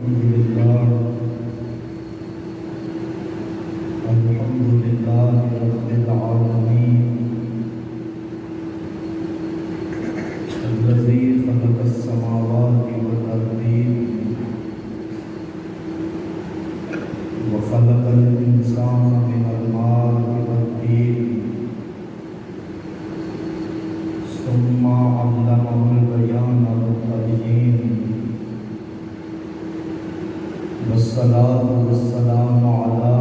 الحمد لله رب العالمين الذي خلق السماوات والأرضين وخلق الإنسان من الماء والطين ثم علمه البيان والتبيين والصلاة والسلام على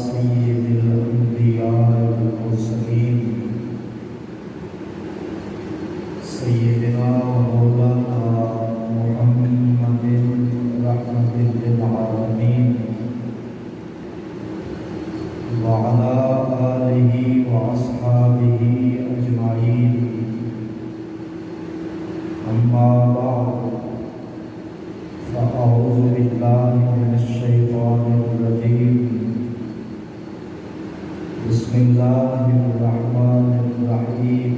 سيد الأنبياء والمرسلين سيدنا ومولانا محمد رحمة للعالمين وعلى آله وأصحابه أجمعين. أما بعد فأعوذ بالله من الشيطان الرجيم. بسم الله الرحمن الرحيم.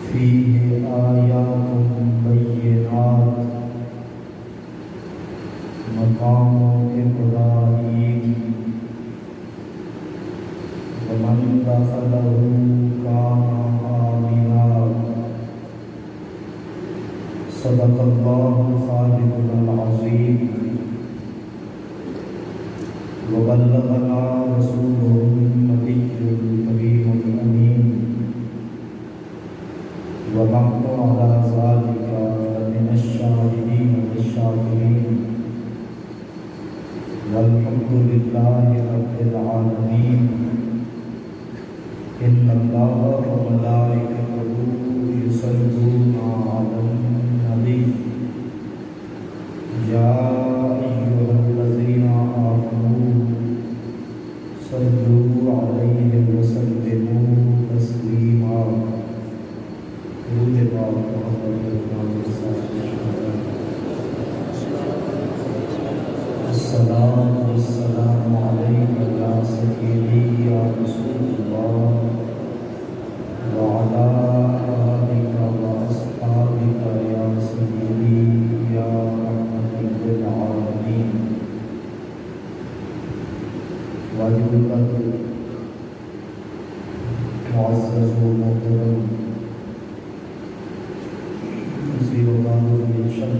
فيه آيات بينات مقام إبراهيم ومن دخله كان آمنا. صدق الله خالقنا العظيم وبلغنا رسوله النبي الكريم الأمين ونحن على ذلك من الشاهدين والشاكرين والحمد لله رب العالمين. إن الله وملائكته يصلون على النبي يا أيها الذين آمنوا صلوا عليه وسلموا تسليما. الصلاة والسلام عليك يا سيدي يا رسول الله وعلى آلك وأصحابك يا سيدي يا رحمة للعالمين. واجب القدر معزز ومحترم وزیر وزارت الشان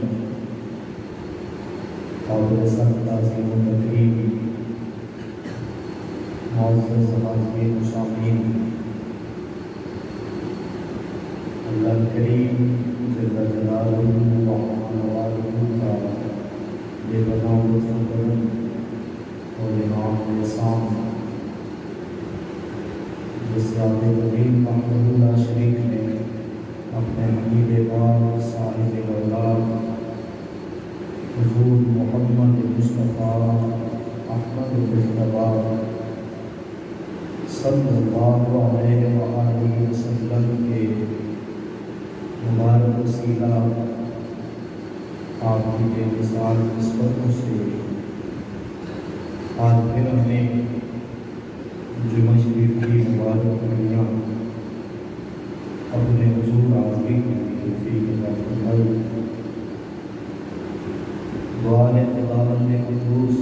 قابل سخت تعظیم و تکریم معزز حاضرین و سامعین، اللہ کریم جل جلالہ و نوالہ کا بے پناہ لطف و کرم اور انعام و احسان جس ذات کریم وحدہ لا شریک نے اپنے حبیب پاک صاحب اولاد حضور محمد مصطفیٰ احمد مجتبیٰ صلی اللہ علیہ وآلہ وسلم کے مبارک وسیلہ آپ کی بے مثال نسبتوں سے آج پھر ہمیں جمعہ شریف کی مبارک گھڑیاں اپنے حضور حاضری کی توفیق عطا فرمائی. دعا ہے خداوند قدوس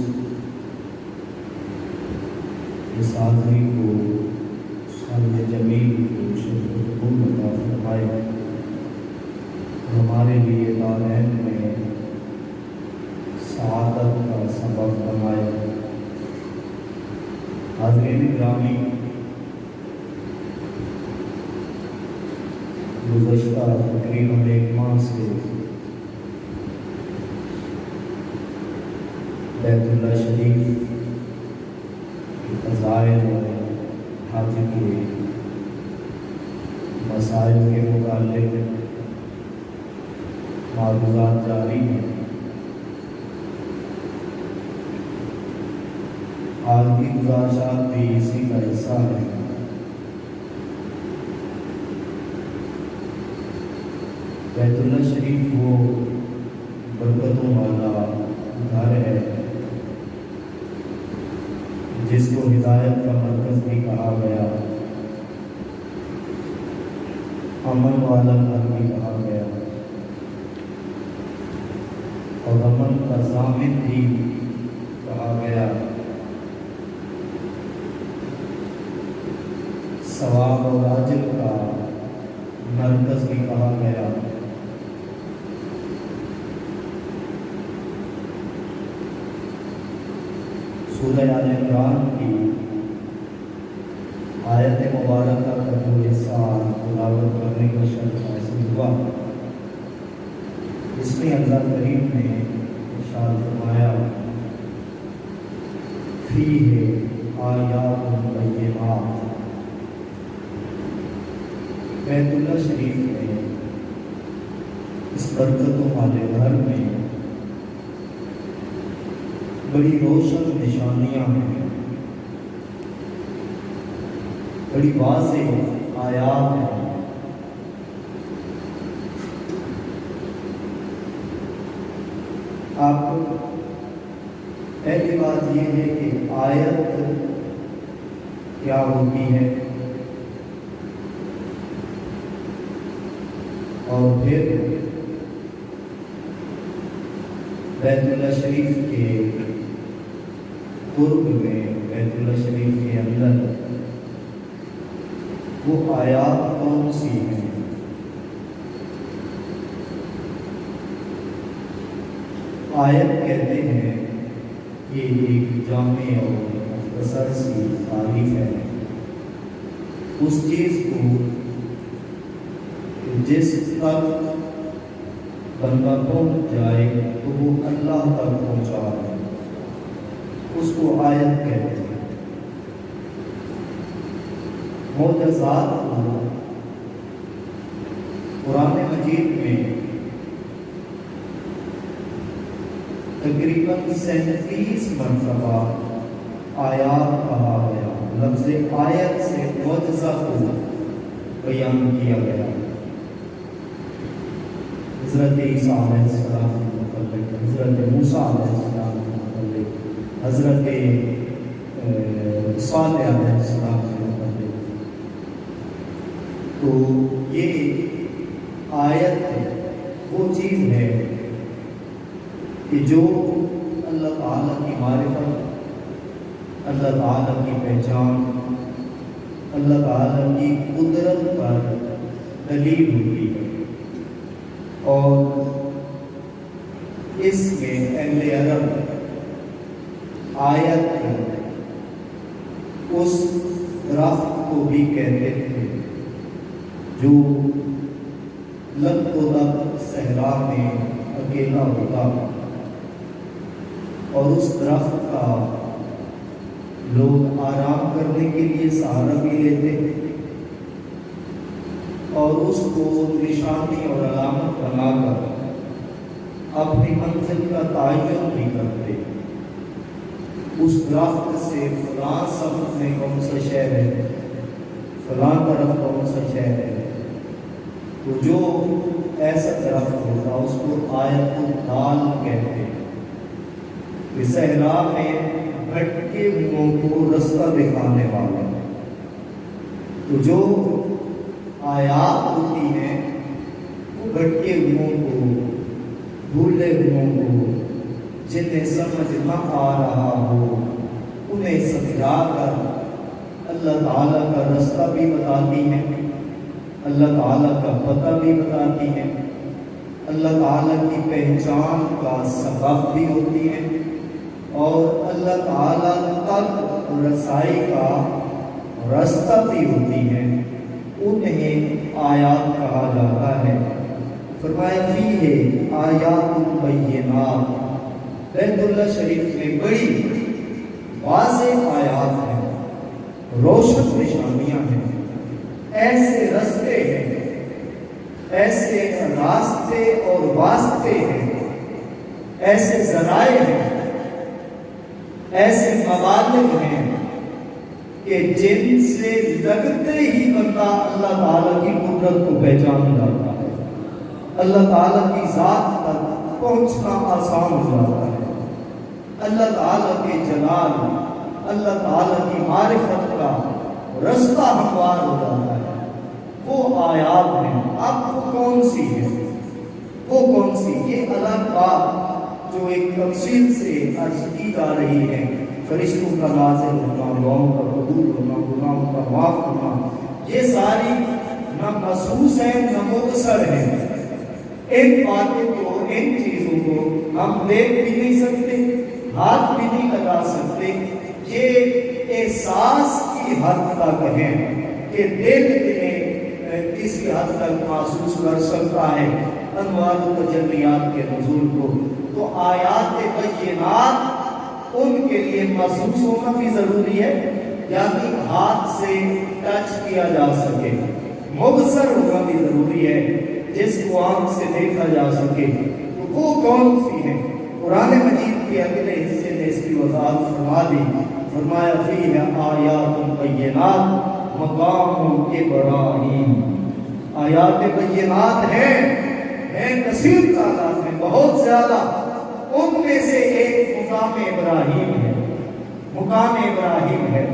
اس حاضری کو صالح جمیل کو شرف و قبول عطا فرمائے اور ہمارے لیے دارین میں سعادت کا سبب بنائے. حاضرین گرامی، گزشتہ تقریباً ایک ماہ سے بیت اللہ شریف کے فضائل اور حج کے مسائل کے متعلق معلومات جاری ہیں. آج کی گزارشات بھی اسی کا حصہ ہے. بیت اللہ شریف وہ برکتوں والا گھر ہے جس کو ہدایت کا مرکز بھی کہا گیا، امن والا گھر بھی کہا گیا. اور امن کا ضامن بھی کہا گیا، ثواب اور اجر کا مرکز بھی کہا گیا۔ سورہ آل عمران کی آیت مبارکہ کا جو حصہ تلاوت کرنے کا شرف حاصل ہوا، اس میں اللہ کریم نے ارشاد فرمایا فیہ آیات بینات۔ بیت اللہ شریف میں، اس برکتوں والے گھر میں بڑی روشن نشانیاں ہیں، بڑی واضح آیات ہیں۔ آپ پہلی بات یہ ہے کہ آیت کیا ہوتی ہے، اور پھر بیت اللہ شریف کے قرب میں، بیت اللہ شریف کے اندر وہ آیات کون سی ہیں۔ آیت کہتے ہیں یہ ایک جامع اور مختصر سی تعریف ہے اس چیز کو جس تک بندہ پہنچ جائے تو وہ اللہ تک پہنچا ہے، اس کو آیت کہتے ہیں۔ معجزات کو قرآن مجید میں تقریباً 37 مرتبہ آیات کہا گیا، لفظ آیت سے معجزہ کو بیان کیا گیا۔ حضرت عیسیٰ علیہ السلام کے متعلق، حضرت موسیٰ علیہ السلام کے متعلق، حضرت صالح علیہ السلام کے متعلق۔ تو یہ آیت وہ چیز ہے کہ جو اللہ تعالیٰ کی معرفت، اللہ تعالیٰ کی پہچان، اللہ تعالیٰ کی قدرت پر دلیل ہوتی ہے، اور اس میں اہل عرب آیت اس درخت کو بھی کہتے تھے جو لب و لب صحرا میں اکیلا ہوتا، اور اس درخت کا لوگ آرام کرنے کے لیے سہارا بھی لیتے اور اس کو نشانی اور علامت بنا کر اپنی منزل کا تعین بھی کرتے۔ اس درخت سے فلاں سمت میں کون سا شہر ہے، فلاں طرف کون سا شہر ہے، تو جو ایسا درخت ہوتا اس کو آیت الدال کہتے ہیں، کہ صحرا میں بھٹکے ہوئوں کو رستہ دکھانے والا۔ تو جو آیات ہوتی ہیں وہ بھٹکے ہوئوں کو، بھولے ہوئوں کو، جنہیں سمجھ نہ آ رہا ہو انہیں سمجھا کر اللہ تعالیٰ کا رستہ بھی بتاتی ہیں، اللہ تعالیٰ کا پتہ بھی بتاتی ہیں، اللہ تعالیٰ کی پہچان کا سبب بھی ہوتی ہیں، اور اللہ تعالیٰ تک رسائی کا راستہ بھی ہوتی ہیں۔ انہیں آیات کہا جاتا ہے۔ فرمایا فیہ آیات بینات، بیت اللہ شریف میں بڑی واضح آیات ہیں، روشن نشانیاں ہیں، ایسے رستے ہیں، ایسے راستے اور واسطے ہیں، ایسے ذرائع ہیں، ایسے مبالغ ہیں کہ جن سے لگتے ہی بندہ اللہ تعالیٰ کی قدرت کو پہچان جاتا ہے، اللہ تعالیٰ کی ذات تک پہنچنا آسان ہو جاتا ہے، اللہ تعالیٰ کے جلال، اللہ تعالیٰ کی معرفت کا رستہ ہموار ہو جاتا ہے۔ وہ آیات ہیں۔ اب وہ کون سی ہے، وہ کون سی، یہ الگ بات جو ایک تفصیل سے عرض کی جا رہی ہے، فرشتوں کا نازل ہونا، دعاؤں کا قبول ہونا، گناہوں کا معاف ہونا، یہ ساری نہ محسوس ہیں نہ مبصر ہیں۔ ان باتوں کو، ان چیزوں کو ہم دیکھ بھی نہیں سکتے، ہاتھ بھی نہیں لگا سکتے۔ یہ احساس کی حد تک ہے کہ دل میں کسی حد تک محسوس کر سکتا ہے انوار و تجلیات کے نزول کو۔ تو آیات بینات ان کے لیے محسوس ہونا بھی ضروری ہے، یعنی ہاتھ سے ٹچ کیا جا سکے، مبصر ہونا بھی ضروری ہے، جس کو آنکھ سے دیکھا جا سکے۔ تو وہ کون سی ہیں؟ قرآن مجید کے اگلے حصے نے اس کی وضاحت فرما دی، فرمایا فیہا آیات بینات مقام ابراہیم۔ آیات بینات ہیں کثیر تعداد میں، بہت زیادہ۔ ان میں سے ایک مقام ابراہیم ہے۔ مقام ابراہیم ہے۔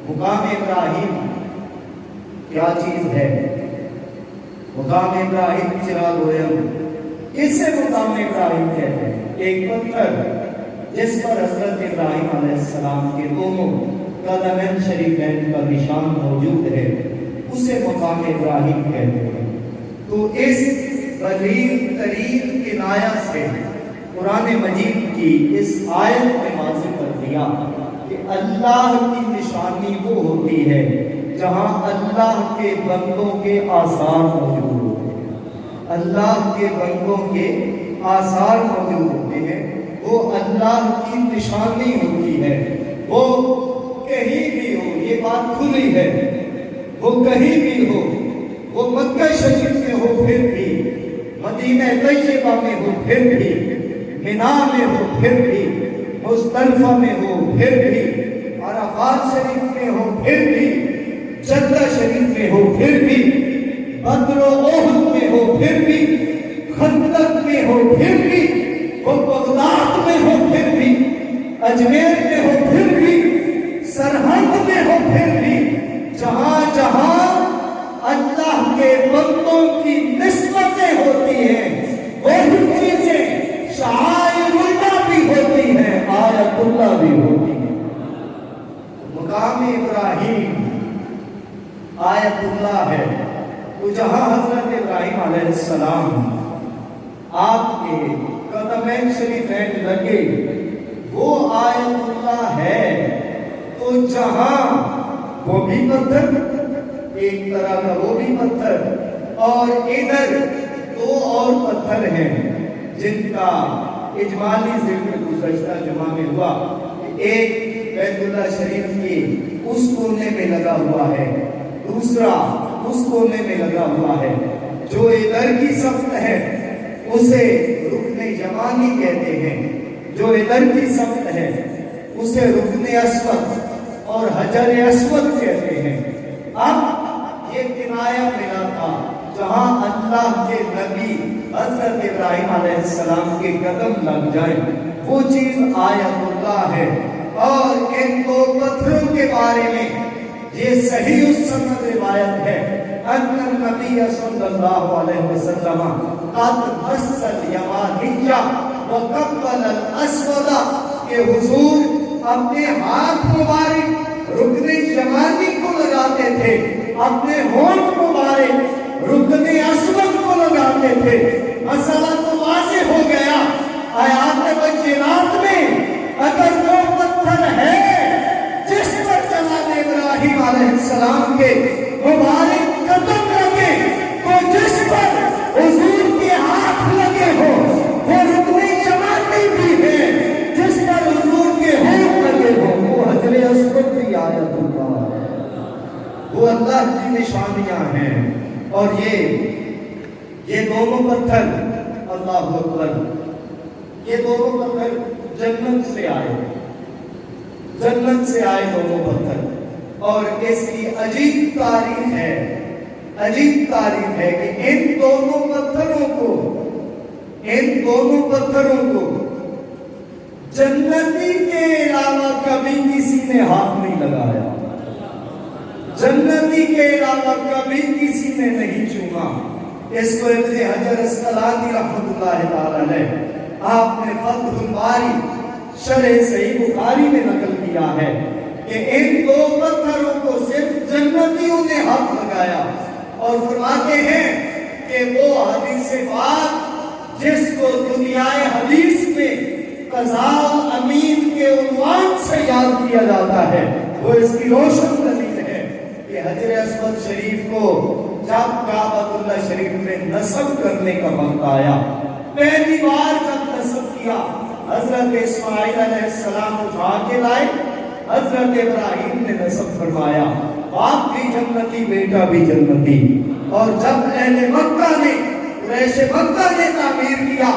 مقام ابراہیم کیا چیز ہے؟ مقام ابراہیم چراغ ہوئم، کس سے مقام ابراہیم کہتے ہیں؟ ایک پتھر جس پر حضرت ابراہیم علیہ السلام کے دونوں قدمین شریفین کا نشان موجود ہے، اسے مقام ابراہیم کہتے ہیں۔ تو اس بلیغ ترین کنایہ سے قرآن مجید کی اس آیت میں واضح کر دیا کہ اللہ کی نشانی وہ ہوتی ہے جہاں اللہ کے بندوں کے آثار موجود ہوتے ہیں۔ اللہ کے بندوں کے آثار موجود ہوتے ہیں، وہ اللہ کی نشانی ہوتی ہے۔ وہ کہیں بھی ہو، یہ بات کھلی ہے، وہ کہیں بھی ہو، وہ مکہ شریف میں ہو پھر بھی، مدینہ طیبہ میں ہو پھر بھی، مینا میں ہو پھر بھی، مزدلفہ میں ہو پھر بھی، عرفات شریف میں ہو پھر بھی، جدہ شریف میں ہو پھر بھی، بدر و احد میں ہو پھر بھی، خندق میں ہو پھر بھی، وہ بغداد میں ہو پھر بھی، اجمیر میں ہو پھر بھی، سرہند میں ہو پھر بھی، جہاں جہاں اللہ کے بندوں کی نسبتیں ہوتی ہیں، وہی چیزیں شعائر اللہ بھی ہوتی ہیں، آیت اللہ بھی ہوتی ہیں۔ مقام ابراہیم آیت اللہ ہے، تو جہاں حضرت ابراہیم علیہ السلام آپ کے قدمین شریفین لگے وہ آیت اللہ ہے۔ تو جہاں وہ بھی پتھر، ایک طرح کا وہ بھی پتھر، اور ادھر دو اور پتھر ہیں جن کا اجمالی ذکر گزشتہ جمعہ میں ہوا۔ ایک بیت اللہ شریف کی اس کونے میں لگا ہوا ہے، دوسرا اس کونے میں لگا ہوا ہے۔ جو ادھر کی سمت ہے اسے رکن یمانی کہتے ہیں، جو ادھر کی سمت ہے اسے رکن اسود اور حجر اسود کہتے ہیں۔ اب یہ کنایہ ملا تھا جہاں اللہ کے نبی حضرت ابراہیم علیہ السلام کے قدم لگ جائیں، وہ چیز آیت اللہ ہے۔ اور ان دو پتھروں کے بارے میں یہ صحیح السند روایت ہے ان النبی صلی اللہ علیہ وسلم قد مس الیمانیہ وقبل الاسود، کہ حضور اپنے ہاتھ مبارک رکن یمانی کو لگاتے تھے، اپنے ہونٹ مبارک رکن اسود کو لگاتے تھے۔ مسئلہ تو واضح ہو گیا آیات بینات میں، اگر وہ پتھر ہے جس پر جناب ابراہیم علیہ السلام کے مبارک قدم لگے، تو جس پر حضور کے ہاتھ لگے ہو وہ رکن یمانی بھی ہے، جس پر حضور کے ہونٹ لگے ہو وہ حجر اسود بھی آیت اللہ ہے، وہ اللہ کی نشانیاں ہیں۔ اور یہ دونوں پتھر، اللہ اکبر، یہ دونوں پتھر جنت سے آئے، جنت سے آئے دونوں پتھر۔ اور اس کی عجیب تاریخ ہے، عجیب تاریخ ہے کہ ان دونوں پتھروں کو جنتی کے علاوہ کبھی کسی نے ہاتھ نہیں لگایا، جنتی کے علاوہ کبھی کسی نے نہیں چوما۔ اس کو ابن حجر اسقلانی رحمۃ اللہ تعالی علیہ آپ نے فتح الباری شرح صحیح بخاری میں نقل کیا ہے کہ ان دو پتھروں کو صرف جنتیوں نے ہاتھ لگایا اور فرماتے ہیں کہ وہ حدیث پاک جس کو دنیائے حدیث میں قضاء امین کے عنوان سے یاد کیا جاتا ہے، وہ اس کی روشن دلیل ہے کہ حجر اسود شریف کو جب کعبۃ اللہ شریف میں نصب کرنے کا وقت آیا، پہلی بار جب نصب کیا، حضرت اسماعیل علیہ السلام اٹھا کے لائے، حضرت ابراہیم نے نصب فرمایا، باپ بھی جنتی بیٹا بھی جنتی۔ اور جب اہل مکہ نے قریش مکہ نے تعمیر کیا،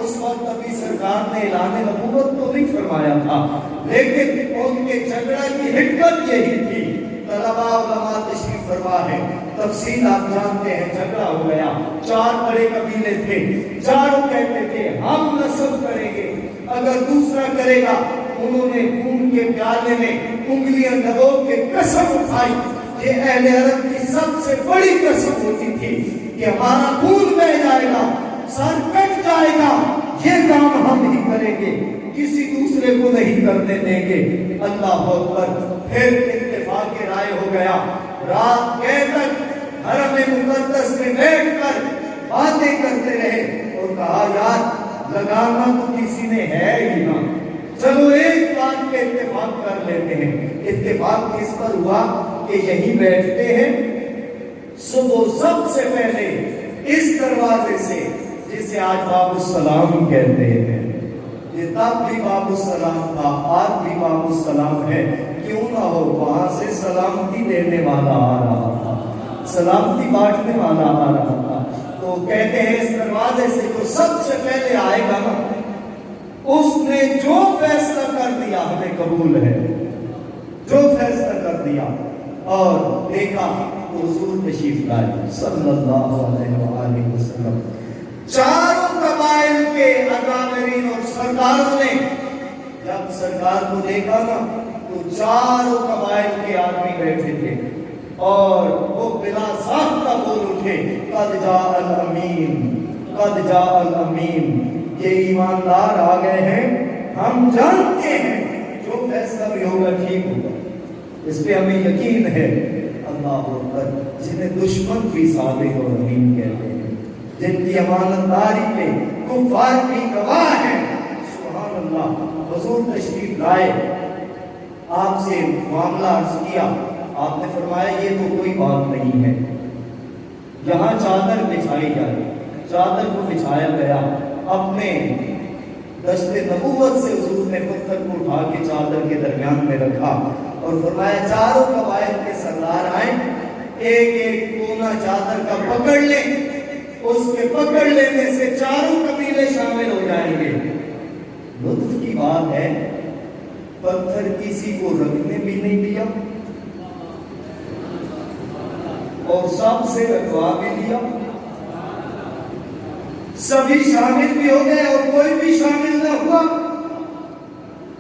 اس وقت ابھی سرکار نے اعلان نبوت تو نہیں فرمایا تھا، لیکن ان کے جھگڑا کی حکمت یہی تھی۔ طلباء علماء تشریف فرما ہے، تفصیل آپ جانتے ہیں، جھگڑا ہو گیا، 4 بڑے قبیلے تھے، چاروں کہتے تھے ہم نصب کریں گے، اگر دوسرا کرے گا انہوں نے خون کے پیالے میں انگلیاں دبو کے قسم اٹھائی۔ یہ اہل عرب کی سب سے بڑی قسم ہوتی تھی کہ ہمارا خون بہ جائے گا، سر کٹ جائے گا، یہ کام ہم ہی کریں گے، کسی دوسرے کو نہیں کرنے دیں گے۔ اللہ اکبر، پھر اتفاق رائے ہو گیا، رات گئے تک حرم مقدس میں بیٹھ کر باتیں کرتے رہے اور کہا یار لگانا تو کسی نے ہے ہی نہ، چلو ایک بات پہ اتفاق کر لیتے ہیں۔ اتفاق کس پر ہوا کہ یہیں بیٹھتے ہیں، صبح سب سے پہلے اس دروازے سے جسے آج باب السلام کہتے ہیں، یہ تب بھی باب السلام تھا، آج بھی باب السلام ہے، کیوں نہ ہو، وہاں سے سلامتی دینے والا آ رہا تھا، سلامتی بانٹنے والا آ رہا تھا۔ تو کہتے ہیں اس دروازے سے جو سب سے پہلے آئے گا نا، اس نے جو فیصلہ کر دیا ہمیں قبول ہے، جو فیصلہ کر دیا۔ اور دیکھا تو حضور تشریف لائے صلی اللہ علیہ وآلہ وسلم، چاروں قبائل کے اکابرین اور سرداروں نے جب سرکار کو دیکھا نا تو چاروں قبائل کے آدمی بیٹھے تھے اور وہ بلا ساختہ بول اٹھے، قد جاء الامین، قد جاء الامین، یہ ایماندار آ گئے ہیں، ہم جانتے ہیں جو فیصلہ بھی ہوگا ٹھیک ہوگا، اس پہ ہمیں یقین ہے۔ اللہ اکبر، جنہیں دشمن بھی صادق اور امین کہتے ہیں، جن کی امانت داری پہ کفار بھی گواہ ہیں، سبحان اللہ۔ حضور تشریف لائے، آپ سے معاملہ عرض کیا، آپ نے فرمایا یہ تو کوئی بات نہیں ہے، یہاں چادر بچھائی جائے، چادر کو بچھایا گیا، اپنے دشت نبوت سے حضور نے پتھر کو اٹھا کے چادر کے درمیان میں رکھا اور فرمایا چاروں قبائل کے سردار آئیں، ایک ایک کونا چادر کا پکڑ لیں، اس کے پکڑ لینے سے چاروں قبیلے شامل ہو جائیں گے۔ لطف کی بات ہے، پتھر کسی کو رکھنے بھی نہیں دیا اور سب سے رکھوا بھی لیا، سبھی شامل بھی ہو گئے اور کوئی بھی شامل نہ ہوا۔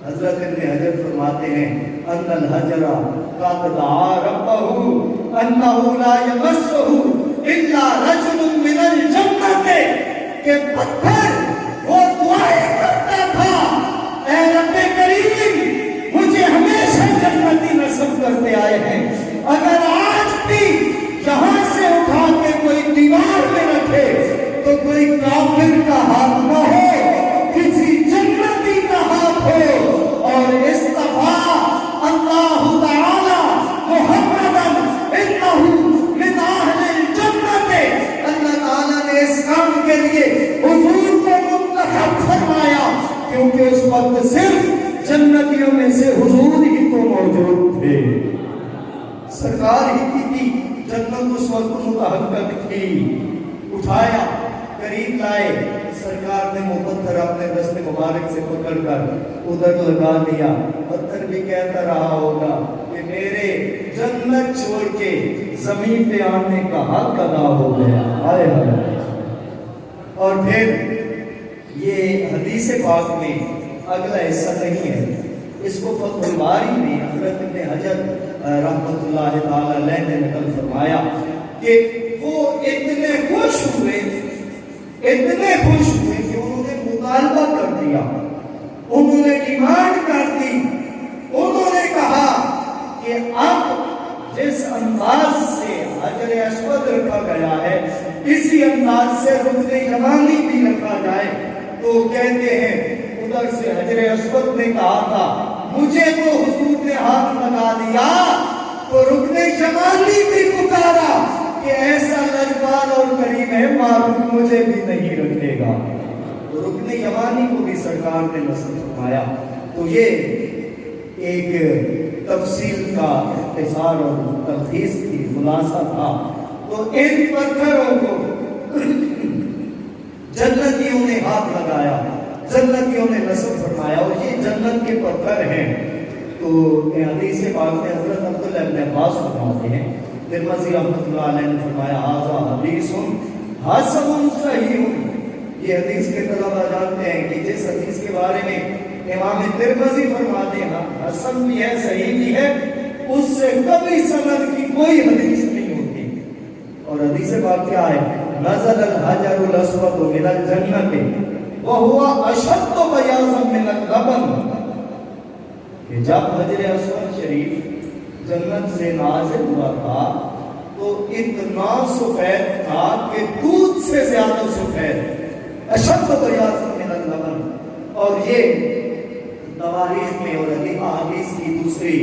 حضرت ابن حجر فرماتے ہیں ان الحجر قد دعا ربہ انہ لا یمسہ الا رجل من الجنت، کہ پتھر وہ دعائیں کرتا تھا، اے رب کریم مجھے ہمیشہ جنتی نصب کرتے آئے ہیں، اگر آج بھی یہاں سے اٹھا کے کوئی دیوار میں رکھے تو کوئی کافر کا ہاتھ نہ ہو، کسی جنتی کا ہاتھ ہو، اور استفا اللہ تعالی محمدن انہ من اہل الجنت، اللہ تعالیٰ نے اس کام کے لیے حضور کو منتخب فرمایا کیونکہ اس وقت صرف جنتیوں میں سے حضور ہی تو موجود تھے، سرکار ہی کی تھی، جنت اس وقت متحقق تھی۔ اٹھایا، قریب لائے، سرکار نے وہ پتھر اپنے دست مبارک سے پکڑ کر ادھر لگا لیا، پتھر بھی کہتا رہا ہوگا کہ میرے جنت چھوڑ کے زمین پہ آنے کا حق ادا ہو گیا، آئے ہائے۔ اور پھر یہ حدیث پاک میں اگلا حصہ نہیں ہے، اس کو فتح الباری میں حضرت ابن حجر رحمۃ اللہ تعالی علیہ نے نقل فرمایا کہ وہ اتنے خوش ہوئے کہ انہوں نے مطالبہ انہوں نے ڈیمانڈ کر دی، انہوں نے کہا کہ اب جس انداز سے حجر اسود رکھا گیا ہے اسی انداز سے رکن یمانی بھی رکھا جائے۔ تو کہتے ہیں ادھر سے حجر اسود نے کہا تھا مجھے تو حضور نے ہاتھ لگا دیا، تو رکن یمانی بھی پکارا کہ ایسا لجپال اور کریم ہے معروف مجھے بھی نہیں رکھے گا۔ تو رکن یمانی کو بھی سرکار نے نصب فرمایا۔ تو یہ ایک تفصیل کا اختصار اور تلخیص کی خلاصہ تھا۔ تو ان پتھروں کو جنتیوں نے ہاتھ لگایا، جنتیوں نے نصب فرمایا، اور یہ جنت کے پتھر ہیں۔ تو حدیث پاک میں حضرت عبداللہ ابن عباس فرماتے ہیں، ترمذی رحمۃ اللہ علیہ نے فرمایا ھذا حدیث حسن صحیح۔ یہ حدیث کے طلبہ جانتے ہیں کہ جس حدیث کے بارے میں امام ترمذی فرماتے ہیں حسن بھی ہے صحیح بھی ہے، اس سے کبھی سند کی کوئی حدیث نہیں ہوتی۔ اور حدیث پاک کیا ہے؟ نزل الحجر الاسود من الجنت وهو اشد بیاضا من اللبن، کہ جب حجر اسود شریف جنت سے نازل ہوا تھا تو اتنا سفید تھا کہ دودھ سے زیادہ سفید، اشد بیاضا من اللبن۔ اور یہ تواریخ میں اور احادیث کی دوسری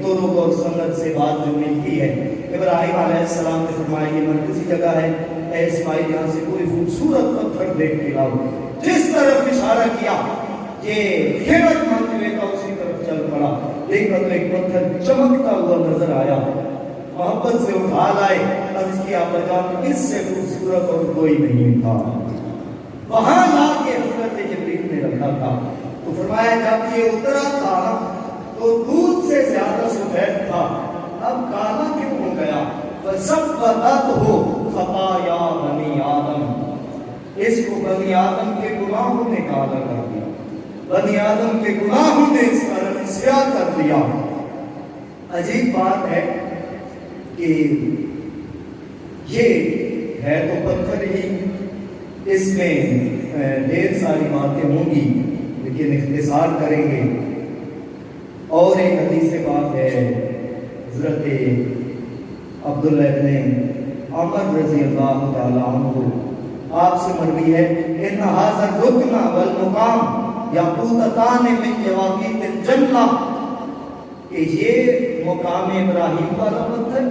طرق اور سند سے بات جو ملتی ہے، ابراہیم علیہ السلام نے فرمایا یہ مرکزی جگہ ہے، اے اسماعیل یہاں سے کوئی خوبصورت پتھر دیکھ کے لاؤ۔ جس طرف اشارہ کیا یہ خیرت مانگنے کا اسی طرف چل پڑا، دیکھا تو ایک پتھر چمکتا ہوا نظر آیا، محبت سے اٹھا لائے، عرض کیا بجان اس سے خوبصورت اور کوئی نہیں تھا۔ وہاں لا کے حضرت جبریل نے رکھا تھا۔ تو فرمایا جب یہ اترا تھا تو دودھ سے زیادہ سفید تھا، اب کالا کیوں ہو گیا؟ فَسَبَّتْهُ خَطَايَا بَنِي آدم، اس کو بنی آدم کے گناہوں نے کالا کر دیا، بنی آدم کے گناہوں نے اس کا رنگ سیاہ کر دیا۔ عجیب بات ہے کہ یہ ہے تو پتھر ہی، اس میں ڈھیر ساری باتیں ہوں گی لیکن اختصار کریں گے۔ اور ایک حدیث پاک ہے حضرت عبداللہ ابن عمر رضی اللہ تعالی عنہ، آپ سے مروی ہے ان ھذا الرکن والمقام یاقوتتان من یواقیت الجنہ، کہ یہ مقام ابراہیم والا پتھر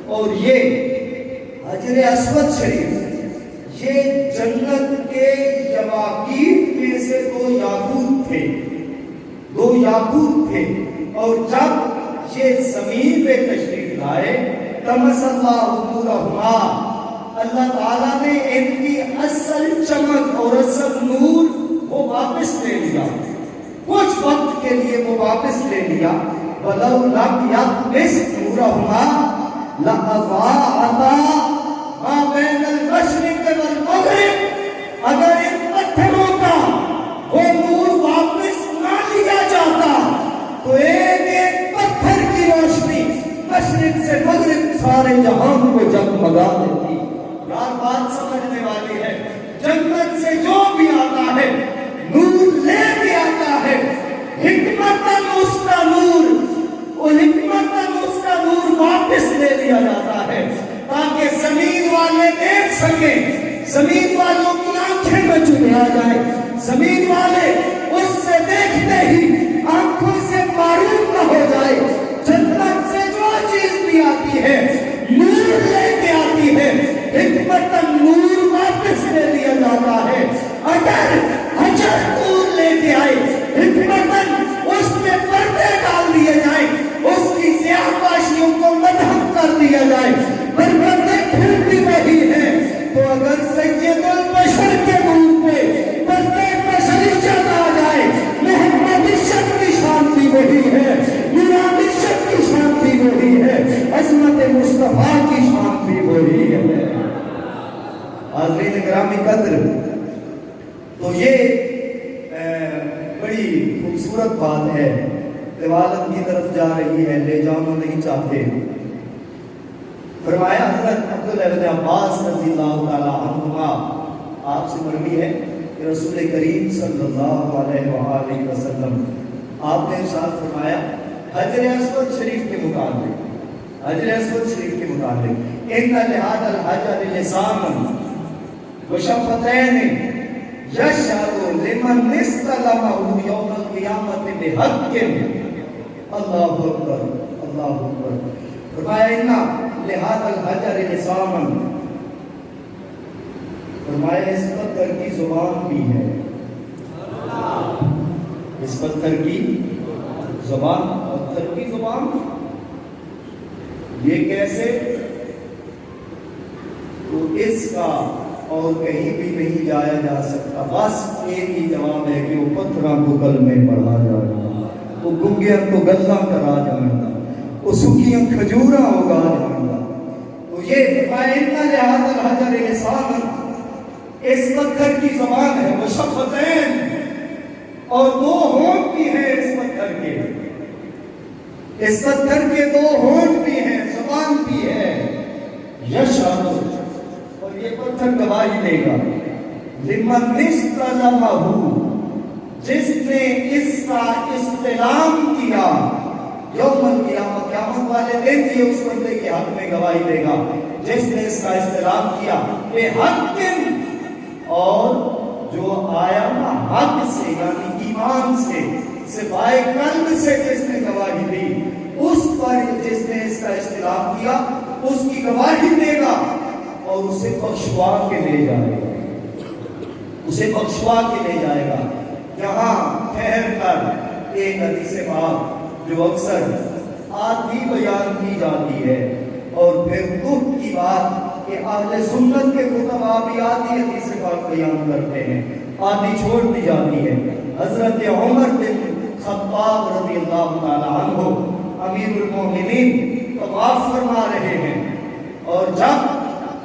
اور یہ حجر اسود شریف یہ جنت کے یواقیت میں سے دو یاقوت تھے، دو یاقوت تھے۔ اور جب یہ زمین پہ تشریف لائے طمس اللہ نورہما، اللہ تعالیٰ نے ان کی اصل چمک اور اصل نور وہ واپس لے لیا، کچھ وقت کے لیے وہ واپس لے لیا۔ وَلَوْ لَمْ يَطْمِسْ نُورَهُمَا لَأَضَاءَتَا مَا بَيْنَ الْمَشْرِقِ وَالْمَغْرِبِ، اگر ان پتھروں کا وہ نور واپس نہ لیا جاتا تو ایک ایک پتھر کی روشنی مشرق سے مغرب سارے جہان کو جگمگا دیتی۔ یار بات سمجھنے والی ہے، جنت سے جو بھی آتا ہے نور لے کے آتا ہے، حکمتاً اس کا نور، وہ حکمتاً اس کا نور واپس لے لیا جاتا ہے تاکہ زمین والے دیکھ سکیں، زمین والوں کی آنکھیں میں چڑھا جائے، زمین والے اس سے دیکھتے ہی آنکھوں سے معروف نہ ہو جائے۔ جنت سے جو چیز بھی آتی ہے نور لے کے آتی ہے، حکمتاً نور واپس لے لیا جاتا ہے۔ اگر حجر نور لے کے آئے، حکمتاً اس میں پردے ڈال دیے جائیں، اس کی سیاہ پاشیوں کو مدھم کر دیا جائے، برکتیں پھر بھی وہی ہیں۔ تو اگر سید البشر کے نور پہ پردے بشریت آ جائے، محمدیت کی شان بھی وہی ہے، نورانیت کی شان بھی وہی ہے، عظمت مصطفیٰ کی شان بھی وہی ہے۔ حاضرین گرامی قدر، تو یہ بڑی خوبصورت بات ہے، دیوالت کی طرف جا رہی ہے، لے جانا نہیں چاہتے۔ فرمایا حضرت عبداللہ ابن عباس رضی اللہ تعالی عنہما، آپ سے مروی ہے کہ رسول کریم صلی اللہ علیہ وآلہ وسلم آپ نے ارشاد فرمایا حجر اسود شریف کے متعلق حجر اسود شریف کے متعلق ان لہذا الحجر لسانا وشفتین یشہد لمن استلمہ یوم القیامت بحق اللہ اکبر اللہ اکبر فرمایا ان لہذا الحجر لسانا فرمایا اس پتھر کی زبان بھی ہے اس پتھر کی زبان پتھر کی زبان یہ کیسے تو اس کا اور کہیں بھی نہیں جایا جا سکتا بس ایک ہی جواب ہے کہ وہ پتھراں کو گل میں پڑھا جانا وہ گنگیاں کو گلاں کرا جانا وہ سکیاں کھجوراں اگا جانا تو یہ فرمایا لہذا الحجر لسانا اس پتھر کی زبان ہے وہ شفتین اور دو ہونٹ بھی ہیں اس پتھر کے اس پتھر کے دو ہونٹ بھی ہیں زبان بھی ہے یشہد اور یہ پتھر گواہی دے گا لمن استلمہ جس نے اس کا استلام کیا یوم القیامت قیامت والے دن یہ اس بندے کے حق میں گواہی دے گا جس نے اس کا استلام کیا بے حق اور جو آیا نا حق سے یعنی ایمان سے صفائے قلب سے جس نے گواہی دی اس پر جس نے اس کا استلام کیا اس کی گواہی دے گا اور اسے بخشوا کے لے جائے گا اسے بخشوا کے لے جائے گا یہاں ٹھہر کر ایک حدیث پاک جو اکثر آدھی بیان کی جاتی ہے اور پھر دکھ کی بات کہ اہل سنت کے کتب بھی آدھی حدیث پاک بیان کرتے ہیں آدھی چھوڑ دی جاتی ہے حضرت عمر بن خطاب رضی اللہ تعالی عنہ امیر المومنین طواف فرما رہے ہیں اور جب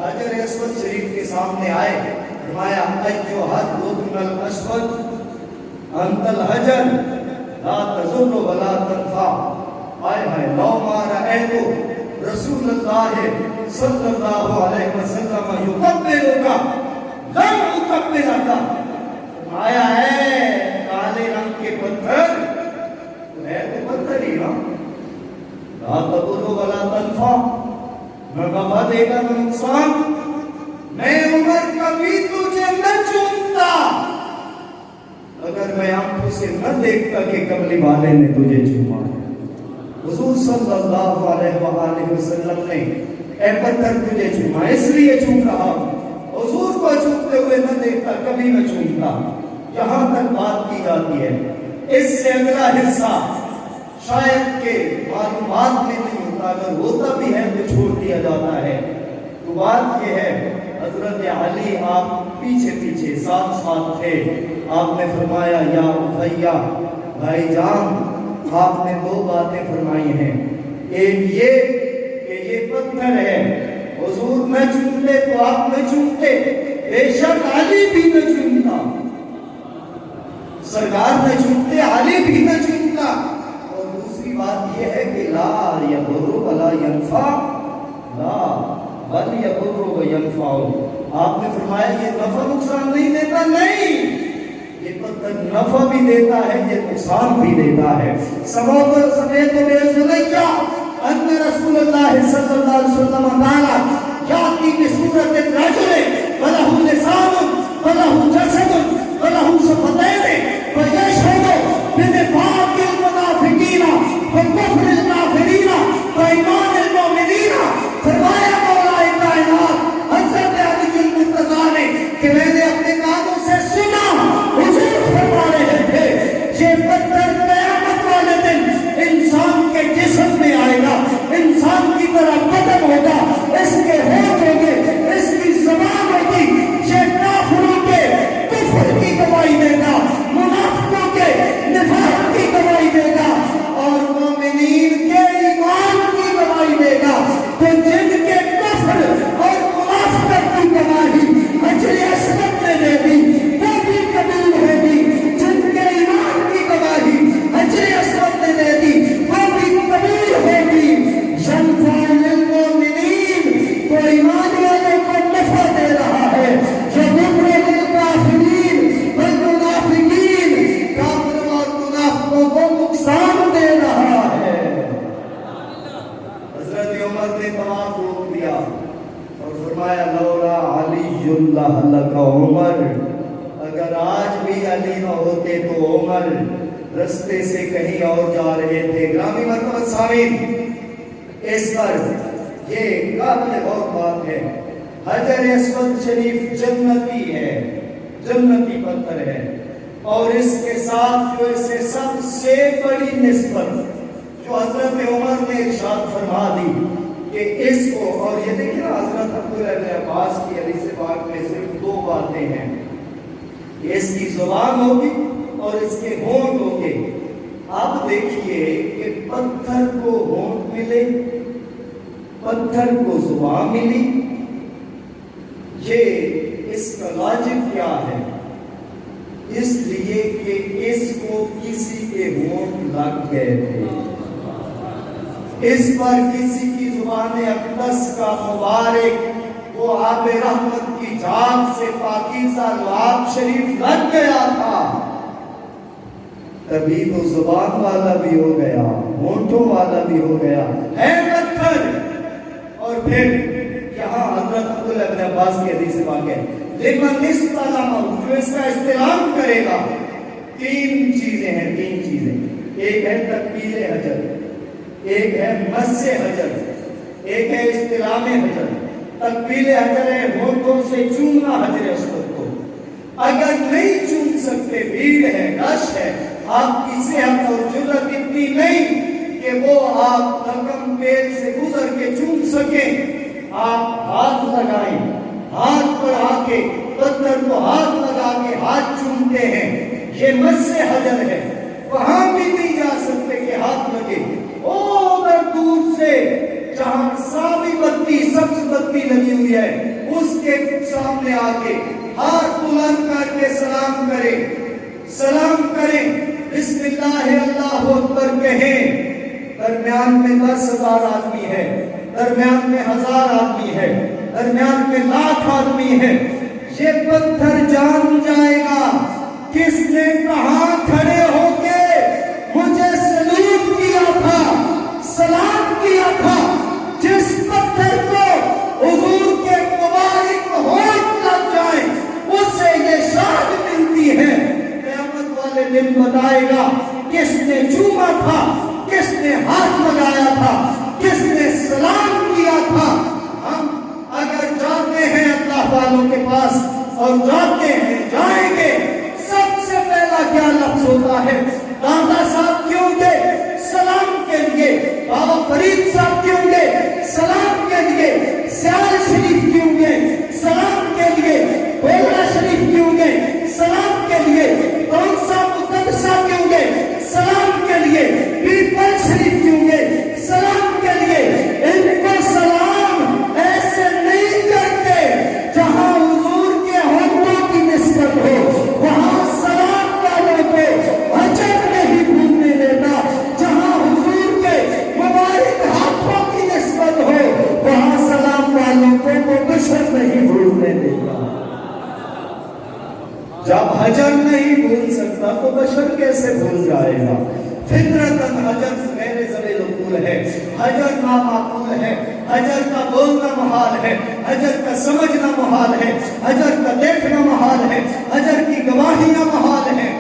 حجر اسود شریف کے سامنے آئے فرمایا ایھا الرکن الاسود انت الحجر لا تضر ولا تنفع آئے ہائے لو ما رأیت رسول اللہ صلی اللہ علیہ وسلم یقبلک لن اقبلک آیا ہے کالے رنگ کے پتھر ہے تو پتھر ہی نا لا تضر ولا تنفع نہ نفع دے گا نہ نقصان میں عمر کبھی تجھے نہ چومتا اگر میں آنکھوں سے نہ دیکھتا کہ کملی والے نے تجھے چوما حضور صلی اللہ علیہ وآلہ وسلم نے اے پتھر تجھے چوما اس لیے چوم رہا حضور کو چومتے ہوئے نہ دیکھتا کبھی نہ چومتا یہاں تک بات کی جاتی ہے اس سے اگلا حصہ شاید کہ معلومات میں نہیں ہوتا اگر ہوتا بھی ہے تو چھوڑ دیا جاتا ہے تو بات یہ ہے حضرت علی آپ پیچھے پیچھے ساتھ ساتھ تھے آپ نے فرمایا یا اخیا بھائی جان آپ نے دو باتیں فرمائی ہیں ایک یہ کہ یہ پتھر ہے حضور نہ چومتے تو آپ نہ چومتے بے شک علی بھی نہ چومتا سرکار نہ چومتے علی بھی نہ چومتا اور دوسری بات یہ ہے کہ لا یضر ولا ینفع لا بل یضر وینفع آپ نے فرمایا یہ نفع نقصان نہیں دیتا نہیں یہ پتھر نفع بھی دیتا ہے یہ نقصان بھی دیتا ہے سمیت بے زلیہ ان رسول اللہ صلی اللہ علیہ وسلم تعالی یاتی بصورت الرجل وله لسان وله جسد وله شفتین ویشهد بنفاق المنافقین وکفر الکافرین وایمان المؤمنین فرمایا مولا کائنات حضرت علی المرتضیٰ نے کہ میں نے اپنے کانوں سے سنا حضور فرما رہے تھے یہ پتھر قیامت والے دن انسان کے جسم میں آئے گا انسان کی طرح قدم ہوگا اس کے ہونٹ ہوں گے اس کی زبان ہوگی یہ کافروں کے کفر کی گواہی دے گا منافقوں کے نفاق کی گواہی دے گا اور مومنین کے ایمان کی گواہی دے گا تو جن کے کفر اور منافقت کی گواہی حجر اسود نے دے دی وہ بھی قبول ہوگی جن کے ایمان کی گواہی حجر اسود نے دے دی وہ بھی قبول ہوگی ینفع للمؤمنین تو ایمان والوں کو نفع دے رہا ہے یضر للکافرین علی نہ ہوتے تو عمر رستے سے کہیں اور جا رہے تھے۔ گرامی مرتبہ سامعین، اس پر یہ قابل غور بات ہے، حجر اسود شریف جنتی ہے، جنتی پتھر ہے، اور اس کے ساتھ جو اس سے سب سے بڑی نسبت جو حضرت عمر نے ارشاد فرما دی کہ اس کو، اور یہ دیکھیں نا حضرت عبداللہ بن عباس کی حدیث پاک میں صرف دو باتیں ہیں، اس کی زبان ہوگی اور اس کے ہونٹ ہوگے۔ اب دیکھیے کہ پتھر کو ہونٹ ملے، پتھر کو زبان ملی، یہ اس کا لاجک کیا ہے؟ اس لیے کہ اس کو کسی کے ہونٹ لگ گئے تھے، اس پر کسی کی زبان اقدس کا مبارک وہ آب رحمت کی جھاگ سے پاکیزہ لعاب شریف لگ گیا تھا، تبھی تو زبان والا بھی ہو گیا، ہونٹوں والا بھی ہو گیا ہے پتھر۔ اور پھر یہاں حضرت عبداللہ بن عباس کی حدیث پاک ہے، لمن استلمہ، جو اس کا استلام کرے گا، تین چیزیں ہیں، تین چیزیں، ایک ہے تقبیل حجر، ایک ہے مس حجر، ایک ہے استلام حجر۔ تقبیل حجر ہے ہونٹوں سے چومنا حجر اسود کو، اگر نہیں چوم سکتے، بھیڑ ہے، رش ہے، آپ کی صحت اور جرت اتنی نہیں کہ وہ آپ رقم پیل سے گزر کے چوم سکیں، آپ ہاتھ لگائیں، ہاتھ بڑھا کے پتھر کو ہاتھ لگا کے ہاتھ چومتے ہیں، یہ مس حجر ہے۔ وہاں بھی نہیں جا سکتے کہ ہاتھ لگے، ادھر دور سے جہاں ساوی بتی سبز بتی لگی ہوئی ہے اس کے سامنے آ کے ہاتھ بلند کر کے سلام کریں، سلام کریں، بسم اللہ اللہ اکبر کہیں۔ درمیان میں 10,000 آدمی ہے، درمیان میں 1000 آدمی ہے، درمیان میں 1,00,000 آدمی ہے، یہ پتھر جان جائے گا کس نے کہاں کھڑے ہو کے مجھے سلام کیا تھا، سلام کیا تھا۔ جس پتھر کو حضور کے مبارک ہونٹ لگ جائے اسے یہ شاد ملتی ہے، قیامت والے دن بتائے گا کس نے چوما تھا، کس نے ہاتھ لگایا تھا، کس نے سلام کیا تھا۔ ہم اگر جاتے ہیں اللہ والوں کے پاس اور جاتے ہیں، جائیں گے، سب سے پہلا کیا لفظ ہوتا ہے؟ دادا صاحب کیوں گے؟ سلام کے لیے۔ بابا فرید صاحب کیوں گے؟ سلام کے لیے۔ سیال شریف کیوں گے؟ سلام کے لیے۔ بولنا شریف کیوں گے؟ سلام کے لیے۔ کون سا مقدسہ کیوں گے؟ سلام کے لیے۔ پیپل شریف کیوں گے؟ سلام کے لیے۔ ان کو سلام ایسے نہیں کرتے، جہاں حضور کے ہونٹوں کی نسبت ہو وہاں سلام والوں کو حجر نہیں بھولنے دیتا، جہاں حضور کے مبارک ہاتھوں کی نسبت ہو وہاں سلام والوں کو وہ بشر نہیں بھولنے دیتا۔ جب حجر نہیں بھول سکتا تو بشر کیسے بھول جائے گا؟ فطرتاً حجر غیر ذویل عقول ہے، حجر نامعقول ہے، حجر کا بولنا محال ہے، حجر کا سمجھنا محال ہے، حجر کا دیکھنا محال ہے، حجر کی گواہیاں محال ہیں۔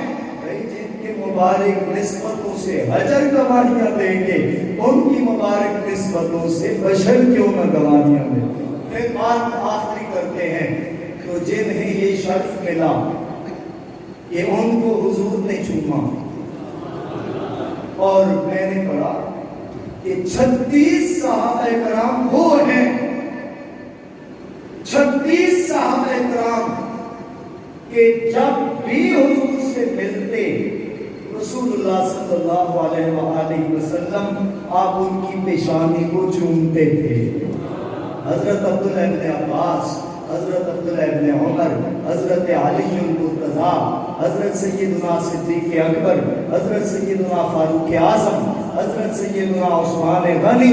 جن کے مبارک نسبتوں سے حجر گواہیاں دیں گے، ان کی مبارک نسبتوں سے بشر کیوں نہ گواہیاں دیں؟ پھر بات آخری کرتے ہیں، تو جنہیں یہ شرف ملا کہ ان کو حضور نے چوما، اور میں نے پڑھا کہ 36 صحابہ کرام وہ ہیں، 36 صحابہ کرام کہ جب بھی حضور سے ملتے رسول اللہ صلی اللہ علیہ وآلہ وسلم آپ ان کی پیشانی کو چومتے تھے۔ حضرت عبداللہ بن عباس، حضرت عبداللہ بن عمر، حضرت علی المرتضیٰ، حضرت سیدنا صدیق اکبر، حضرت سیدنا فاروق اعظم، حضرت سیدنا عثمان غنی،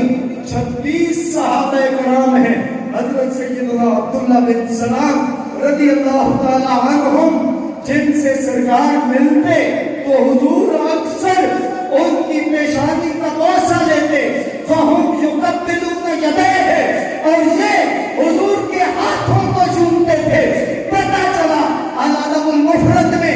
36 صحابہ کرام ہیں۔ حضرت سیدنا عبداللہ بن سلام رضی اللہ تعالی عنہم جن سے سرکار ملتے تو حضور اکثر ان کی پیشانی کا بوسہ لیتے، فَهُمْ يُقَبِّلُونَ يَدَيْهِ، اور یہ حضور کے ہاتھوں کو چومتے تھے۔ پتہ چلا الادب المفرد میں